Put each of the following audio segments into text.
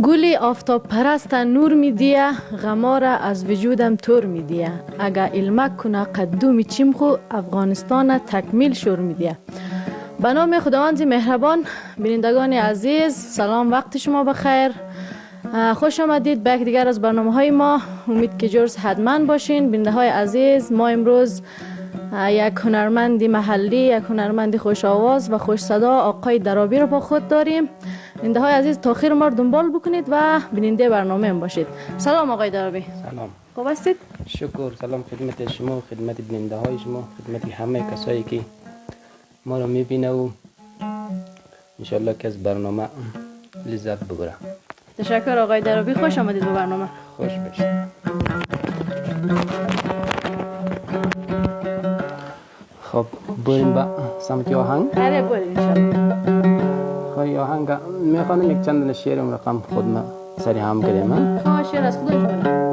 گلی آفتاب پرست نور می دیه، غماره از وجودم تور می دیه. اگه علمک کنه قدوم چیم خو افغانستان تکمیل شور می دیه. به نام خداوند مهربان، بینندگان عزیز، سلام، وقت شما بخیر. خوش آمدید به یک دیگر از برنامه های ما. امید که جرس حتما باشین. بیننده های عزیز، ما امروز یک هنرمند محلی، یک هنرمند خوش آواز و خوش صدا، آقای درابی رو با خود داریم. بیننده های عزیز، تا آخر ما رو دنبال بکنید و بیننده برنامه هم باشید. سلام آقای درابی. سلام. خوب هستید؟ شکر. سلام خدمت شما، خدمت بیننده های شما، خدمت همه کسایی که ما رو میبینه و انشالله که از برنامه لذت ببره. تشکر آقای درابی، خوش آمدید به برنامه. خوش باشید. خب بریم به سمت آهنگ. آره بریم انشالله. خواهی آهنگ میخوانم یک چند شعر رقم خود ما سری هم کنیم. خواه شعر از خودش بونه.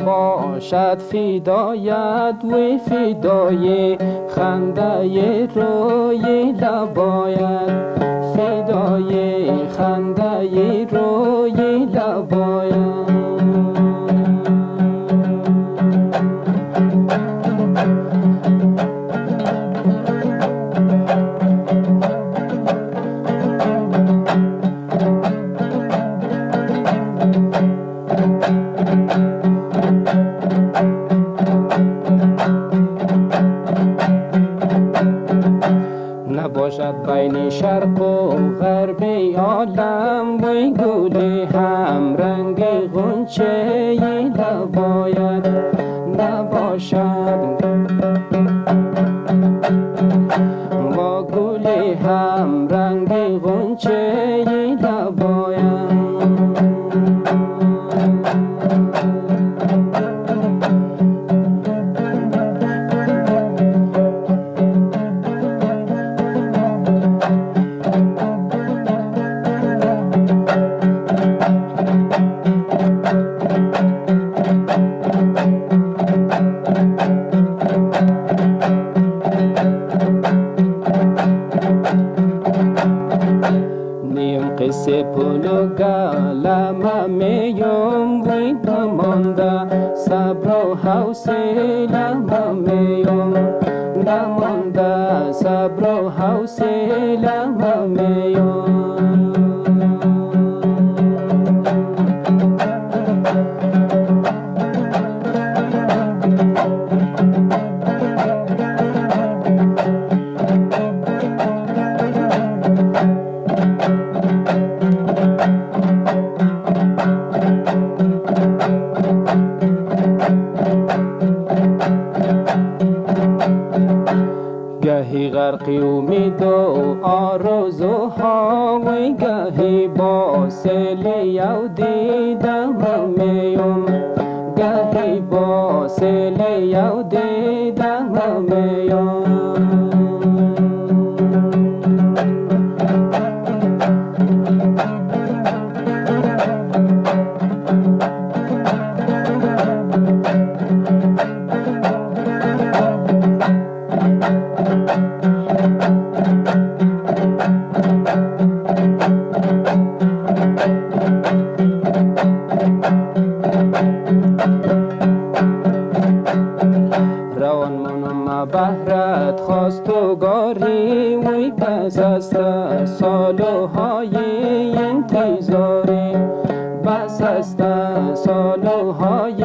باشد فدایت و فدای خنده روی لبایت، فدای خنده روی لبایت. نباشد بین شرق و غرب عالم و گل هم رنگ غنچه لبایت، نباشد و گل هم رنگ غنچه لبایت. قصه پلو گلم میم وی نمانده، صبر و حوصله میم نمانده، صبر و حوصله میم. گهی غرق امید و آرزوها و گهی با سیل یو دیدم میم، گهی با سیل یو دیدم میم. روان منم بهرت خواستگاری وی پس است سالهای انتظاری، بس است سالهای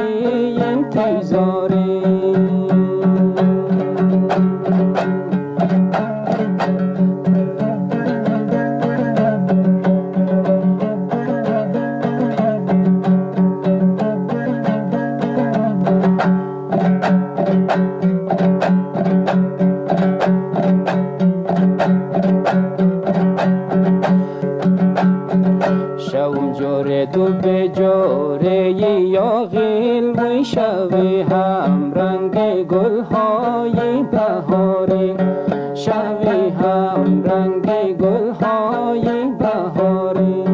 انتظاری. شوم جوره دو به جوره یا راغیل وی شوی هم رنگ گلهای بهاری شوی هم رنگ گلهای بهاری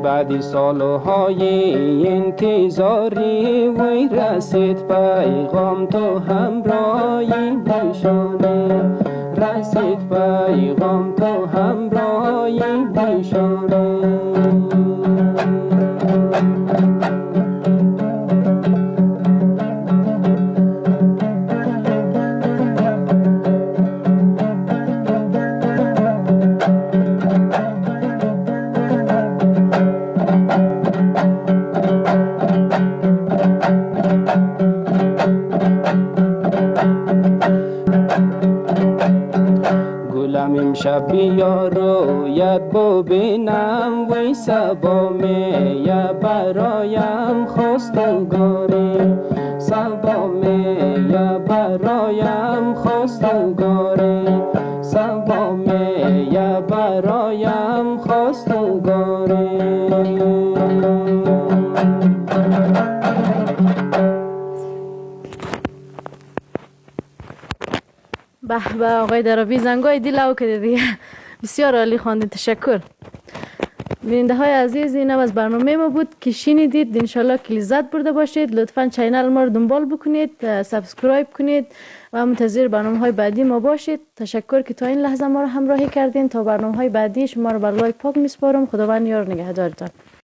بعد سالهای انتظاری وی رسید پیغام تو همراهی نشانه رسید پیغام تو همراهی نشانه گلم امشب بیا رویت ببینم وی صبا میه برایم خواستگاری صبا میه برایم خواستگاری صبا میه برایم خواستگاری به به آقای درابی زنگای دل او کده دیگه. بسیار عالی خواندید، تشکر. بیننده های عزیز، این از برنامه ما بود که شنیدید. انشالله که لذت برده باشید. لطفا چینل ما رو دنبال بکنید، سابسکرایب کنید و منتظر برنامه های بعدی ما باشید. تشکر که تا این لحظه ما رو همراهی کردین. تا برنامه های بعدی شما رو بر لای پاک میسپارم. خداوند یار نگهدارتان.